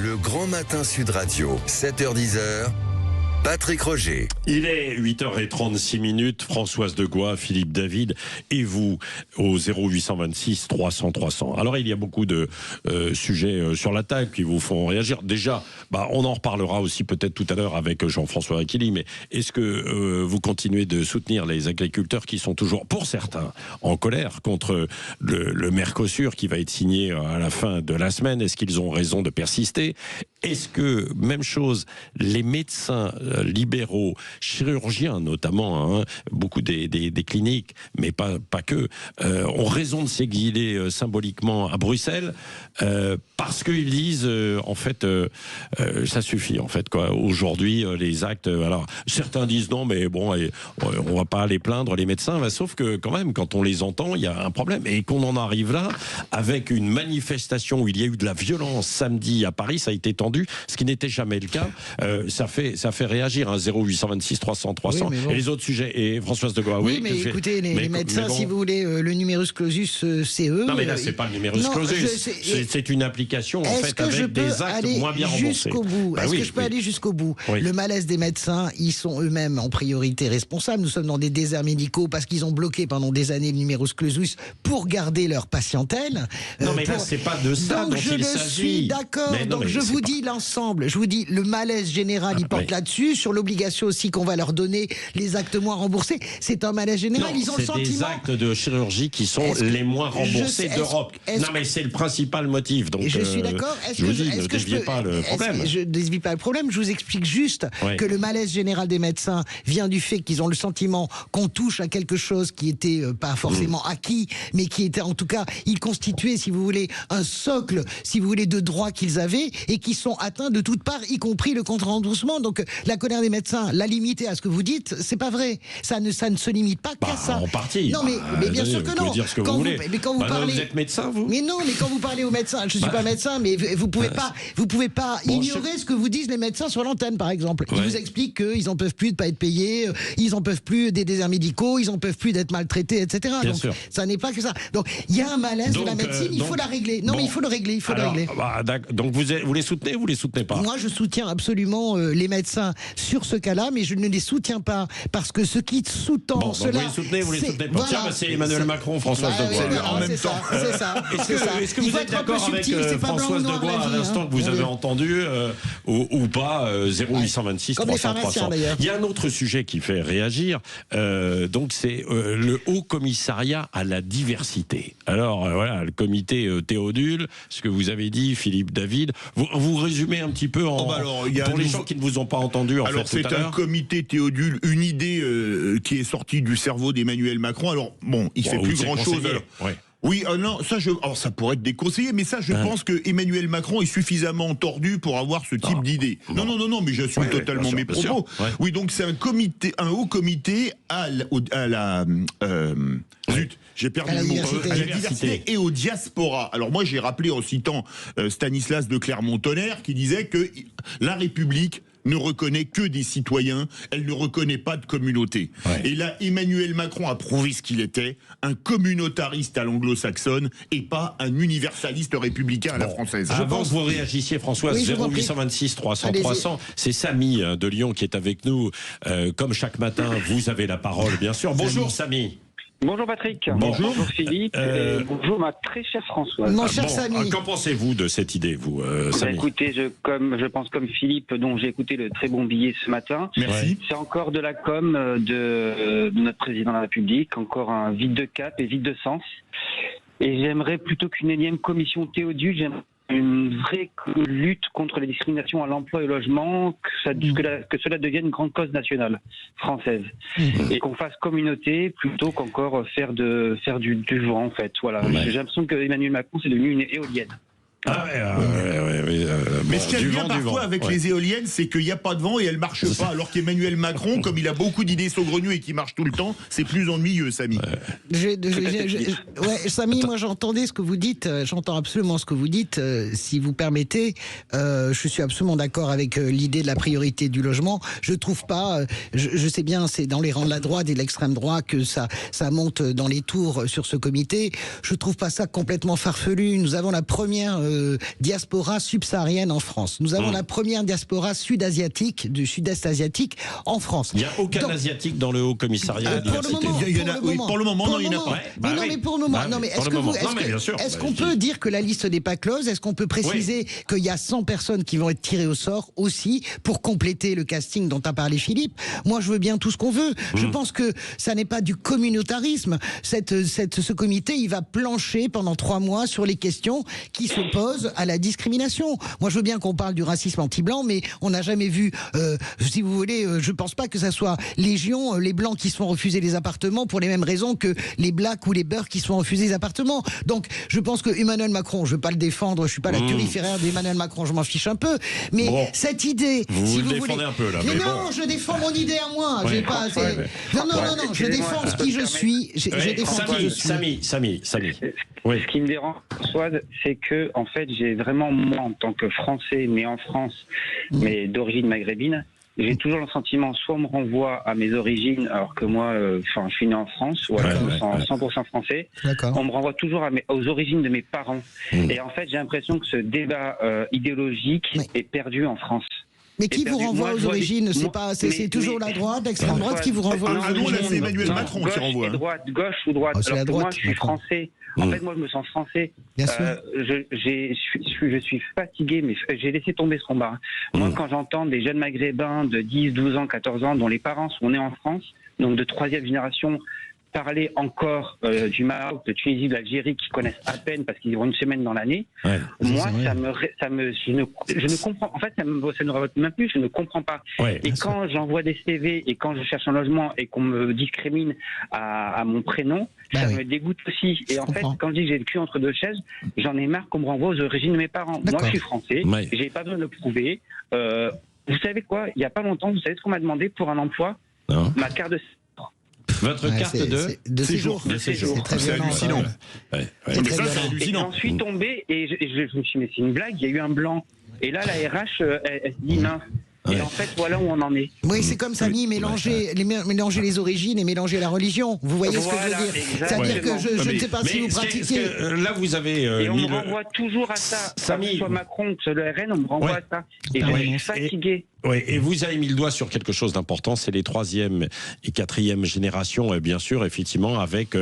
Le Grand Matin Sud Radio, 7h-10h. Patrick Roger. Il est 8h36, Françoise Degois, Philippe David et vous au 0826 300 300. Alors il y a beaucoup de sujets sur la table qui vous font réagir. Déjà, on en reparlera aussi peut-être tout à l'heure avec Jean-François Aquili, mais est-ce que vous continuez de soutenir les agriculteurs qui sont toujours, pour certains, en colère contre le Mercosur qui va être signé à la fin de la semaine? Est-ce qu'ils ont raison de persister? Est-ce que, même chose, les médecins libéraux, chirurgiens notamment, beaucoup des cliniques, mais pas que, ont raison de s'exiler symboliquement à Bruxelles parce qu'ils disent en fait ça suffit en fait quoi. Aujourd'hui les actes, alors certains disent non mais bon on va pas aller plaindre les médecins, sauf que quand même quand on les entend il y a un problème et qu'on en arrive là avec une manifestation où il y a eu de la violence samedi à Paris, ça a été tendu, ce qui n'était jamais le cas. Ça fait réagir, 0826 300 300 oui, bon. Et les autres sujets. Et Françoise Degois, oui, mais écoutez, les médecins, bon, si vous voulez, le numerus clausus, c'est eux. Non, mais là, c'est pas le numerus clausus. C'est une application, en fait, avec des actes moins bien remboursés. Jusqu'au bout. Est-ce que je peux aller jusqu'au bout? Le malaise des médecins, ils sont eux-mêmes en priorité responsables. Nous sommes dans des déserts médicaux parce qu'ils ont bloqué pendant des années le numerus clausus pour garder leur patientèle. Non, mais là, c'est pas de ça dont il s'agit. Je suis d'accord. Donc, je vous dis l'ensemble. Je vous dis, le malaise général, il porte là-dessus, sur l'obligation aussi qu'on va leur donner les actes moins remboursés. C'est un malaise général. Ils ont le sentiment. C'est des actes de chirurgie qui sont les moins remboursés d'Europe. Non, mais c'est le principal motif. Donc, je suis d'accord. Ne déviez pas le problème. Je ne dévie pas le problème. Je vous explique juste que le malaise général des médecins vient du fait qu'ils ont le sentiment qu'on touche à quelque chose qui était pas forcément acquis, mais qui était en tout cas, il constituait, si vous voulez, un socle, si vous voulez, de droits qu'ils avaient et qui sont atteints de toutes parts, y compris le contre-remboursement. Donc, la colère des médecins, la limiter à ce que vous dites, c'est pas vrai. Ça ne se limite pas qu'à ça. En partie. Non, mais bien sûr que non. Vous pouvez dire ce que vous voulez. Mais quand vous parlez, vous êtes médecin, vous? Mais non, mais quand vous parlez aux médecins, je suis pas médecin, mais vous pouvez pas ignorer ce que vous disent les médecins sur l'antenne, par exemple. Ils vous expliquent qu'ils en peuvent plus de pas être payés, ils en peuvent plus des déserts médicaux, ils en peuvent plus d'être maltraités, etc. Bien donc, sûr. Ça n'est pas que ça. Donc, il y a un malaise de la médecine, il faut la régler. Non, mais il faut le régler, il faut le régler. Donc, vous les soutenez ou vous les soutenez pas? Moi, je soutiens absolument les médecins sur ce cas-là, mais je ne les soutiens pas parce que ce qui sous-tend cela. Vous les soutenez pas. Tiens, c'est Emmanuel Macron, Françoise Degois. En même temps. C'est ça. Est-ce que vous êtes d'accord avec Françoise Degois à l'instant que vous avez entendu ou pas? 0826 300 300. Il y a un autre sujet qui fait réagir. Donc c'est le Haut Commissariat à la diversité. Alors voilà, le comité Théodule, ce que vous avez dit, Philippe David. Vous résumez un petit peu pour les gens qui ne vous ont pas entendu. Alors c'est un comité Théodule, une idée qui est sortie du cerveau d'Emmanuel Macron. Alors bon, il fait plus grand chose. Oui, non, ça pourrait être déconseillé, mais ça, je pense que Emmanuel Macron est suffisamment tordu pour avoir ce type d'idée. Non, mais j'assume totalement mes propos. Oui, donc c'est un haut comité à la j'ai perdu le mot. À la diversité et aux diaspora. Alors moi, j'ai rappelé en citant Stanislas de Clermont-Tonnerre qui disait que la République ne reconnaît que des citoyens, elle ne reconnaît pas de communauté. Et là, Emmanuel Macron a prouvé ce qu'il était, un communautariste à l'anglo-saxonne et pas un universaliste républicain à la française. Avant que vous réagissiez, Françoise, 0826 300 300, c'est Samy de Lyon qui est avec nous. Comme chaque matin, vous avez la parole, bien sûr. Bonjour Samy. Bonjour Patrick, bonjour Philippe, et bonjour ma très chère Françoise. Mon cher Samy. Qu'en pensez-vous de cette idée, vous, Samy? Écoutez, je pense comme Philippe, dont j'ai écouté le très bon billet ce matin. Merci. C'est encore de la com de notre président de la République, encore un vide de cap et vide de sens. Et j'aimerais plutôt qu'une énième commission Théodule, j'aimerais une vraie lutte contre les discriminations à l'emploi et au logement, que cela devienne une grande cause nationale française et qu'on fasse communauté plutôt qu'encore faire du vent en fait. Voilà. J'ai l'impression que Emmanuel Macron c'est devenu une éolienne. Mais ce qu'il y a bien parfois avec les éoliennes, c'est qu'il n'y a pas de vent et elles ne marchent pas. Alors qu'Emmanuel Macron, comme il a beaucoup d'idées saugrenues et qui marchent tout le temps, c'est plus ennuyeux, Samy. Samy, moi j'entendais ce que vous dites, j'entends absolument ce que vous dites. Si vous permettez, je suis absolument d'accord avec l'idée de la priorité du logement. Je trouve pas, je sais bien, c'est dans les rangs de la droite et de l'extrême droite que ça monte dans les tours sur ce comité. Je trouve pas ça complètement farfelu. Nous avons la première diaspora subsaharienne en France. Nous avons la première diaspora sud-asiatique, du sud-est asiatique en France. Il n'y a aucun asiatique dans le Haut Commissariat à la diversité. Pour le moment, non, il n'y en a pas. Mais pour le moment, non, mais est-ce qu'on peut dire que la liste n'est pas close? Est-ce qu'on peut préciser qu'il y a 100 personnes qui vont être tirées au sort aussi pour compléter le casting dont a parlé Philippe? Moi, je veux bien tout ce qu'on veut. Je pense que ça n'est pas du communautarisme. Ce comité, il va plancher pendant 3 mois sur les questions qui s'opposent à la discrimination. Moi, je veux bien qu'on parle du racisme anti-blanc, mais on n'a jamais vu, si vous voulez, je pense pas que ça soit légion, les blancs qui se font refuser les appartements pour les mêmes raisons que les blacks ou les beurs qui se font refuser les appartements. Donc, je pense que Emmanuel Macron, je veux pas le défendre, je suis pas la turiféraire d'Emmanuel Macron, je m'en fiche un peu, mais cette idée, vous le défendez un peu là. Mais non, je défends mon idée à moi. J'ai pas assez. Non, je défends qui je suis. Je défends qui je suis. Samy. Ce qui me dérange, Françoise, c'est que, en fait, j'ai vraiment, moi, en tant que Français, né en France, mais d'origine maghrébine, j'ai toujours le sentiment, soit on me renvoie à mes origines, alors que moi, je suis né en France, ou alors 100% français. On me renvoie toujours aux origines de mes parents. Et en fait, j'ai l'impression que ce débat idéologique est perdu en France. Mais qui vous renvoie aux origines? C'est toujours la droite, l'extrême droite qui vous renvoie aux origines. C'est Emmanuel Macron qui renvoie. Gauche ou droite. Alors que moi, je suis français. En fait, moi, je me sens français. Bien sûr. Je suis fatigué, mais j'ai laissé tomber ce combat. Moi, quand j'entends des jeunes maghrébins de 10, 12 ans, 14 ans, dont les parents sont nés en France, donc de 3e génération, parler encore du Maroc, de Tunisie, de l'Algérie, qui connaissent à peine parce qu'ils ont une semaine dans l'année. Moi, je ne comprends. En fait, ça ne revote même plus. Je ne comprends pas. Et quand j'envoie des CV et quand je cherche un logement et qu'on me discrimine à mon prénom, ça me dégoûte aussi. Et en fait, quand je dis que j'ai le cul entre 2 chaises, j'en ai marre qu'on me renvoie aux origines de mes parents. Moi, je suis français. J'ai pas besoin de le prouver. Vous savez quoi? Il y a pas longtemps, vous savez ce qu'on m'a demandé pour un emploi? Ma carte de Votre carte de séjour. C'est hallucinant. Et j'en suis tombé et je me suis dit, mais c'est une blague, il y a eu un blanc. Et là, la RH, elle se dit, mince. Et en fait, voilà où on en est. Oui, c'est comme Samy, mélanger les origines et mélanger la religion. Vous voyez ce que je veux dire? C'est-à-dire que je ne sais pas si vous pratiquez. Là, vous avez. Et on me renvoie toujours à ça. Que ce soit Macron, que ce soit le RN, on me renvoie à ça. Et je suis fatigué. Oui, et vous avez mis le doigt sur quelque chose d'important, c'est les 3e et 4e générations, bien sûr, effectivement, avec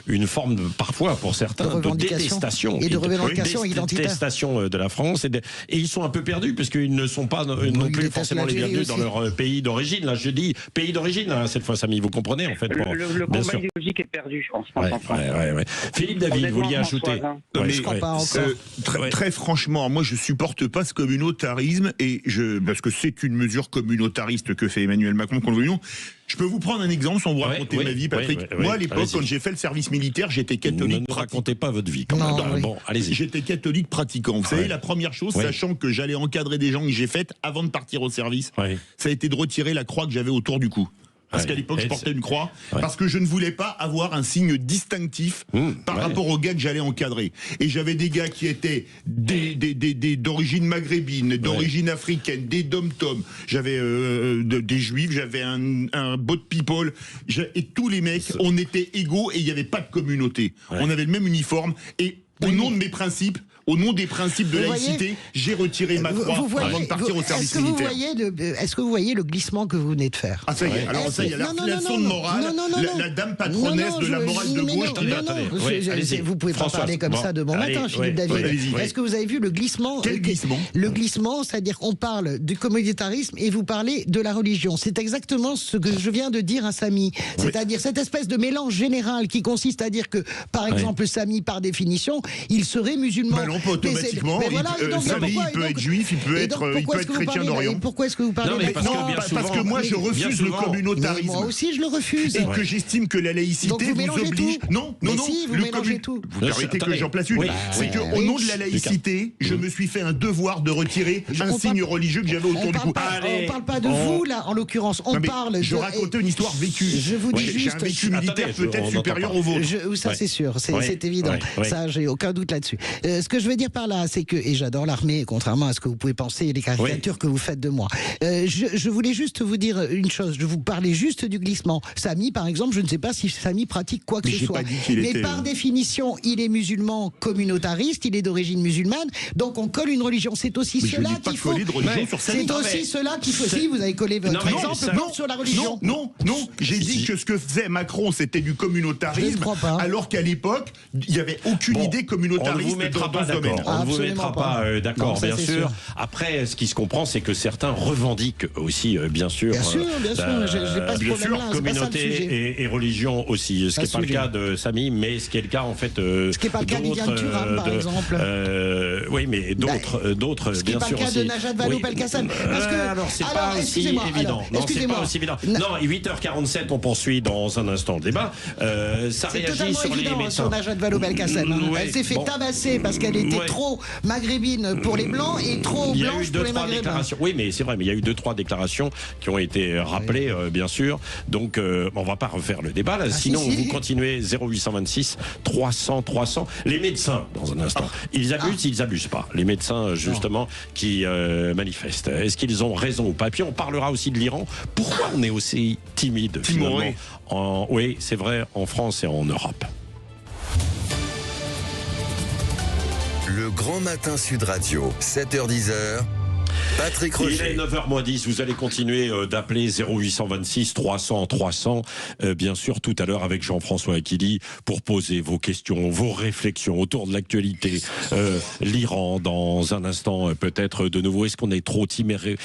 une forme, parfois, pour certains, de détestation. Et de revendication identitaire. Détestation de la France. Et ils sont un peu perdus, parce qu'ils ne sont pas non plus forcément les bienvenus dans leur pays d'origine. Là, je dis pays d'origine, cette fois, Samy, vous comprenez, en fait. Le combat idéologique est perdu en France. Philippe David, vous vouliez ajouter? Je crois pas encore. Très franchement, moi, je supporte pas ce communautarisme, parce que c'est une mesure communautariste que fait Emmanuel Macron, qu'on le veuille ou non. Je peux vous prendre un exemple sans vous raconter ma vie, Patrick. Moi, à l'époque, quand j'ai fait le service militaire, j'étais catholique. Ne racontez pas votre vie. Bon, allez-y. J'étais catholique pratiquant. Vous savez, la première chose, sachant que j'allais encadrer des gens que j'ai faites avant de partir au service, ça a été de retirer la croix que j'avais autour du cou. Parce qu'à l'époque, je portais une croix, parce que je ne voulais pas avoir un signe distinctif par rapport aux gars que j'allais encadrer. Et j'avais des gars qui étaient d'origine maghrébine, d'origine africaine, des dom-toms. J'avais des juifs, j'avais un bot people. Et tous les mecs, on était égaux et il n'y avait pas de communauté. On avait le même uniforme. Et au nom de mes principes, au nom des principes de laïcité, j'ai retiré ma croix avant de partir au service militaire. Est-ce que vous voyez le glissement que vous venez de faire? Ah ça y est, alors ça y est, la leçon de morale, la dame patronesse de la morale de gauche. Vous pouvez pas parler comme ça de bon matin, Philippe David. Est-ce que vous avez vu le glissement? Quel glissement? Le glissement, c'est-à-dire qu'on parle du communautarisme et vous parlez de la religion. C'est exactement ce que je viens de dire à Samy. C'est-à-dire cette espèce de mélange général qui consiste à dire que, par exemple, Samy, par définition, il serait musulman. Non, pas automatiquement. Samy, il peut être juif, il peut être chrétien d'Orient. Pourquoi est-ce que vous parlez? Parce que moi, je refuse le communautarisme. Moi aussi, je le refuse. Et que j'estime que la laïcité vous oblige. Non, vous mélangez tout. Vous permettez que j'en place une. C'est qu'au nom de la laïcité, je me suis fait un devoir de retirer un signe religieux que j'avais autour du cou. On parle pas de vous, là, en l'occurrence. On parle. Je racontais une histoire vécue. Je vous dis juste. J'ai un vécu militaire peut-être supérieur au vôtre. Ça, c'est sûr. C'est évident. Ça, j'ai aucun doute là-dessus. Ce que je veux dire par là, c'est que, et j'adore l'armée, contrairement à ce que vous pouvez penser et les caricatures que vous faites de moi. Je voulais juste vous dire une chose. Je vous parlais juste du glissement. Samy, par exemple, je ne sais pas si Samy pratique quoi que ce soit. Mais par définition, il est musulman communautariste, il est d'origine musulmane, donc on colle une religion. C'est aussi cela qu'il faut. C'est aussi cela qu'il faut. Si vous avez collé votre exemple sur la religion. Non. J'ai dit que ce que faisait Macron, c'était du communautarisme, alors qu'à l'époque, il n'y avait aucune idée communautariste dans ce domaine. On ne vous mettra pas d'accord, bien sûr. Après, ce qui se comprend, c'est que certains revendiquent aussi, bien sûr. Bien sûr, je n'ai pas ce problème-là. Communauté et religion aussi. Ce qui n'est pas le cas de Samy, mais ce qui est le cas, en fait. Ce qui n'est pas le cas d'Idiane Thuram, par exemple. Oui, mais d'autres, ce qui n'est pas le cas de Najat Vallaud-Belkacem. Alors, c'est pas aussi évident. Non, c'est pas aussi évident. Non, 8h47, on poursuit dans un instant le débat. Ça réagit sur les médecins. Sur Najat Vallaud-Belkacem. Elle s'est fait tabasser parce qu'elle était trop maghrébine pour les blancs et trop blanche pour les maghrébins. Oui, mais c'est vrai, mais il y a eu 2-3 déclarations qui ont été rappelées, bien sûr. Donc, on va pas refaire le débat là. Sinon, vous continuez 0826 300 300. Les médecins, dans un instant, ils abusent pas. Les médecins, justement, qui manifestent. Est-ce qu'ils ont raison ou pas? Et puis, on parlera aussi de l'Iran. Pourquoi on est aussi timide finalement oui, c'est vrai, en France et en Europe. Le Grand Matin Sud Radio, 7h-10h. Patrick Rocher. Il est 9h-10, vous allez continuer d'appeler 0826 300 300, bien sûr tout à l'heure avec Jean-François Aquili pour poser vos questions, vos réflexions autour de l'actualité. L'Iran dans un instant peut-être de nouveau, est-ce qu'on est trop timoré?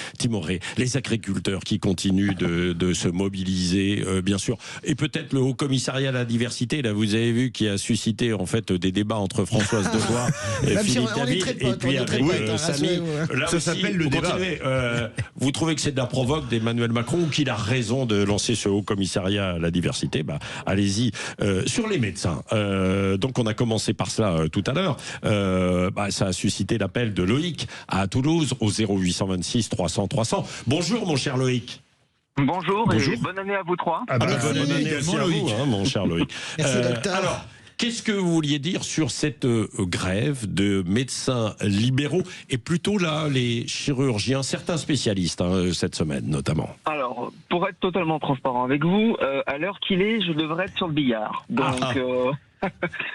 Les agriculteurs qui continuent de se mobiliser, bien sûr, et peut-être le Haut Commissariat à la diversité, là vous avez vu, qui a suscité en fait des débats entre Françoise Degois et Philippe David, et puis avec Samy. Ça s'appelle le débat. Vous trouvez que c'est de la provoque d'Emmanuel Macron ou qu'il a raison de lancer ce Haut Commissariat à la diversité? Allez-y. Sur les médecins, donc on a commencé par cela tout à l'heure. Ça a suscité l'appel de Loïc à Toulouse au 0826 300 300. Bonjour mon cher Loïc. Bonjour. Et bonne année à vous trois. Bonne année également à vous, mon cher Loïc. Merci docteur. Alors, qu'est-ce que vous vouliez dire sur cette grève de médecins libéraux et plutôt là les chirurgiens, certains spécialistes cette semaine notamment? Alors, pour être totalement transparent avec vous, à l'heure qu'il est, je devrais être sur le billard. Donc,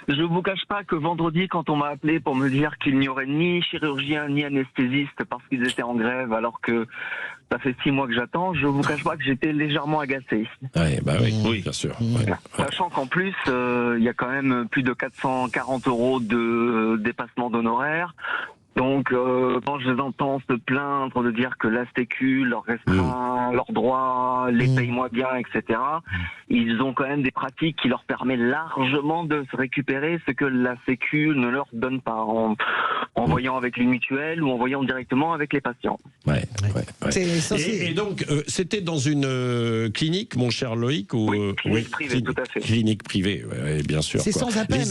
je vous cache pas que vendredi, quand on m'a appelé pour me dire qu'il n'y aurait ni chirurgien ni anesthésiste parce qu'ils étaient en grève, alors que ça fait 6 mois que j'attends, je vous cache pas que j'étais légèrement agacé. Oui, bien sûr. Sachant qu'en plus, il y a quand même plus de 440 € de dépassement d'honoraires. Donc, quand je les entends se plaindre de dire que la Sécu leur restreint leurs droits, les paye-moi bien, etc., ils ont quand même des pratiques qui leur permettent largement de se récupérer ce que la Sécu ne leur donne pas, en voyant avec les mutuelles ou en voyant directement avec les patients. Et donc, c'était dans une clinique, mon cher Loïc, ou clinique privée, tout à fait. Clinique privée, bien sûr. C'est sans appel.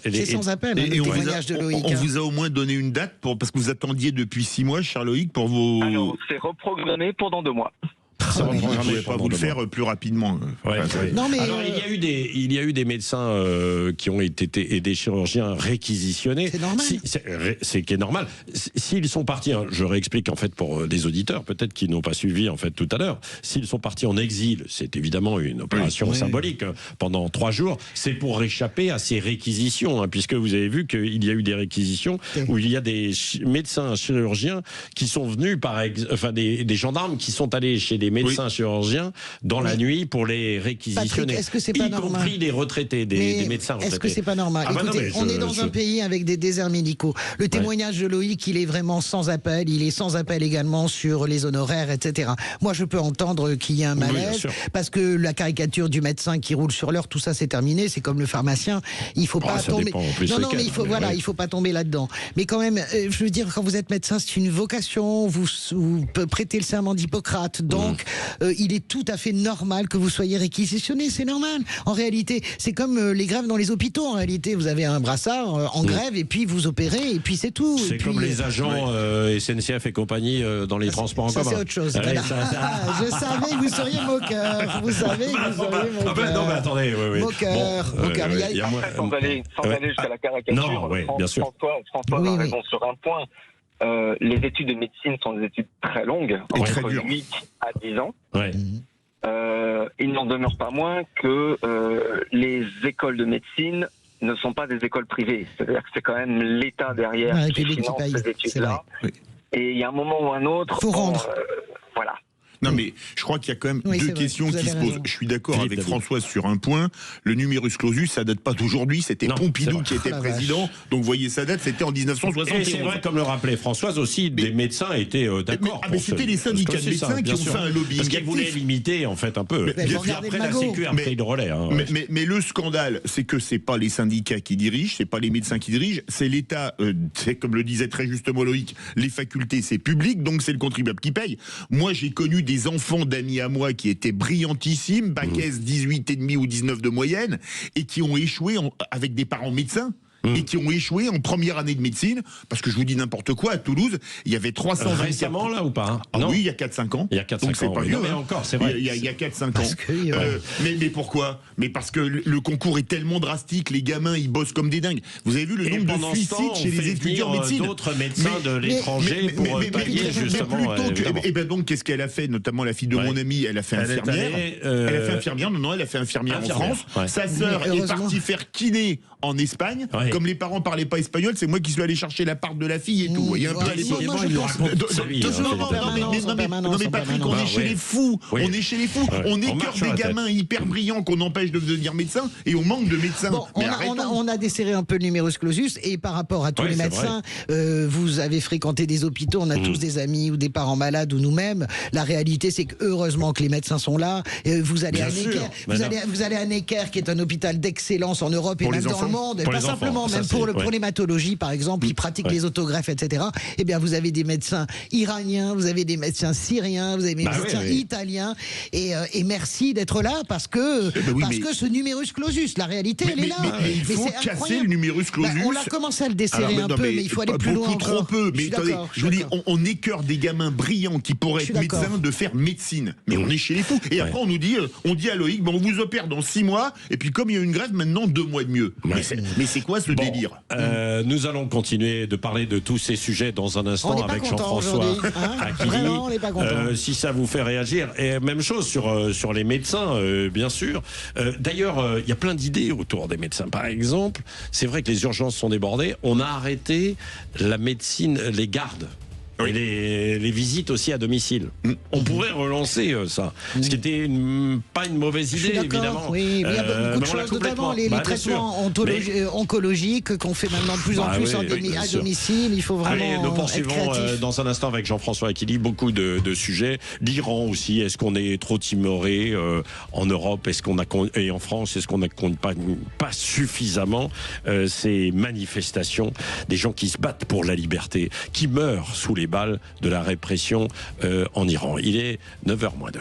C'est sans appel. Et on vous a au moins donné une date parce que vous attendiez depuis 6 mois, cher Loïc, pour vos... Alors, c'est reprogrammé pour dans 2 mois. Vous ne pouvez pas vous le faire plus rapidement. Non, mais alors, il y a eu des médecins qui ont été et des chirurgiens réquisitionnés. C'est normal. C'est qui est normal. S'ils sont partis, je réexplique en fait pour des auditeurs peut-être qui n'ont pas suivi en fait tout à l'heure. S'ils sont partis en exil, c'est évidemment une opération symbolique pendant 3 jours. C'est pour échapper à ces réquisitions, puisque vous avez vu qu'il y a eu des réquisitions où il y a des médecins chirurgiens qui sont venus des gendarmes qui sont allés chez des médecins chirurgiens dans la nuit pour les réquisitionner. Patrick, est-ce que c'est pas normal? Y compris des retraités, des médecins retraités. Est-ce que c'est pas normal? Écoutez, on est dans un pays avec des déserts médicaux. Le témoignage de Loïc, il est vraiment sans appel. Il est sans appel également sur les honoraires, etc. Moi, je peux entendre qu'il y a un malaise parce que la caricature du médecin qui roule sur l'heure, tout ça, c'est terminé. C'est comme le pharmacien. Il faut pas tomber. Non, mais il faut pas tomber là-dedans. Mais quand même, je veux dire, quand vous êtes médecin, c'est une vocation. Vous prêtez le serment d'Hippocrate. Donc, il est tout à fait normal que vous soyez réquisitionné, c'est normal. En réalité, c'est comme les grèves dans les hôpitaux. En réalité, vous avez un brassard en grève et puis vous opérez et puis c'est tout. C'est comme les agents SNCF et compagnie dans les transports en commun. Ça, c'est autre chose. Voilà. Je savais que vous seriez moqueur. Vous savez que vous seriez moqueur. Non, mais attendez, Moqueur. Sans aller jusqu'à la caricature, non, bien sûr. François a raison sur un point. Les études de médecine sont des études très longues, entre 8 à 10 ans. Ouais. Il n'en demeure pas moins que les écoles de médecine ne sont pas des écoles privées. C'est-à-dire que c'est quand même l'État derrière qui finance ces études-là. Et il y a un moment ou un autre... Faut rendre. Voilà. Non, mais je crois qu'il y a quand même deux questions qui se posent. Je suis d'accord avec Françoise sur un point. Le numerus clausus, ça date pas d'aujourd'hui. C'était Pompidou qui était président. Donc, vous voyez, ça date, c'était en 1971. Et c'est vrai, comme le rappelait Françoise aussi, des médecins étaient d'accord. Mais c'était les syndicats de médecins qui ont fait un lobbying. Parce qu'ils voulaient limiter, en fait, un peu. Mais Puis après, la Sécu a pris le relais. Mais le scandale, c'est que c'est pas les syndicats qui dirigent, c'est pas les médecins qui dirigent, c'est l'État. C'est comme le disait très justement Loïc, les facultés, c'est public, donc c'est le contribuable qui paye. Moi, j'ai connu des enfants d'amis à moi qui étaient brillantissimes, bac S 18,5 ou 19 de moyenne, et qui ont échoué avec des parents médecins. Et qui ont échoué en première année de médecine, parce que je vous dis n'importe quoi, à Toulouse, il y avait 324... Récemment, là, ou pas non. Oui, il y a 4-5 ans. Il y a 4-5 ans. Donc c'est pas vieux, mais encore, c'est vrai. Il y a 4-5 ans. Mais pourquoi ? Mais parce que le concours est tellement drastique, les gamins, ils bossent comme des dingues. Vous avez vu le nombre de suicides chez les étudiants en médecine ? D'autres médecins de l'étranger pour pallier, justement... Et ben donc, qu'est-ce qu'elle a fait ? Notamment la fille de mon ami, elle a fait infirmière. Elle a fait infirmière, non, elle a fait infirmière en France. Sa sœur est partie faire kiné en Espagne. Comme les parents parlaient pas espagnol, c'est moi qui suis allé chercher l'appart de la fille et tout. Il y a un peu à l'époque. Non mais Patrick, on est chez les fous. On est chez les fous. On écœure des gamins hyper brillants qu'on empêche de devenir médecin et on manque de médecins. On a desserré un peu le numerus clausus et par rapport à tous les médecins, vous avez fréquenté des hôpitaux, on a tous des amis ou des parents malades ou nous-mêmes. La réalité, c'est que heureusement que les médecins sont là. Vous allez à Necker, vous allez à Necker, qui est un hôpital d'excellence en Europe et même dans le monde, pas simplement, même pour l'hématologie, par exemple, qui pratiquent les autogreffes, etc. Eh bien, vous avez des médecins iraniens, vous avez des médecins syriens, vous avez des médecins italiens, et merci d'être là parce que ce numerus clausus, la réalité, elle est là. Mais il faut casser le numerus clausus. On a commencé à le desserrer un peu, mais il faut aller plus loin. Beaucoup trop peu. Mais attendez, je vous dis, on écœure des gamins brillants qui pourraient être médecins de faire médecine. Mais on est chez les fous. Et après, on dit à Loïc, on vous opère dans 6 mois, et puis comme il y a une grève, maintenant 2 mois de mieux. Mais c'est quoi ce délire ? Nous allons continuer de parler de tous ces sujets dans un instant avec Jean-François Aquili. Vraiment, on n'est pas content. Si ça vous fait réagir. Et même chose sur les médecins, bien sûr. D'ailleurs, il y a plein d'idées autour des médecins. Par exemple, c'est vrai que les urgences sont débordées. On a arrêté la médecine, les gardes. Et les visites aussi à domicile. On pourrait relancer ça. Ce qui était pas une mauvaise idée, évidemment. Oui, mais il y a beaucoup de choses, notamment les traitements oncologiques qu'on fait maintenant de plus en plus à domicile. Il faut vraiment. Allez, nous poursuivons dans un instant avec Jean-François Aquili. Beaucoup de sujets. L'Iran aussi. Est-ce qu'on est trop timoré en Europe ? Et en France, est-ce qu'on n'accompagne pas suffisamment ces manifestations des gens qui se battent pour la liberté, qui meurent sous les balles de la répression en Iran. Il est 9h moins 2.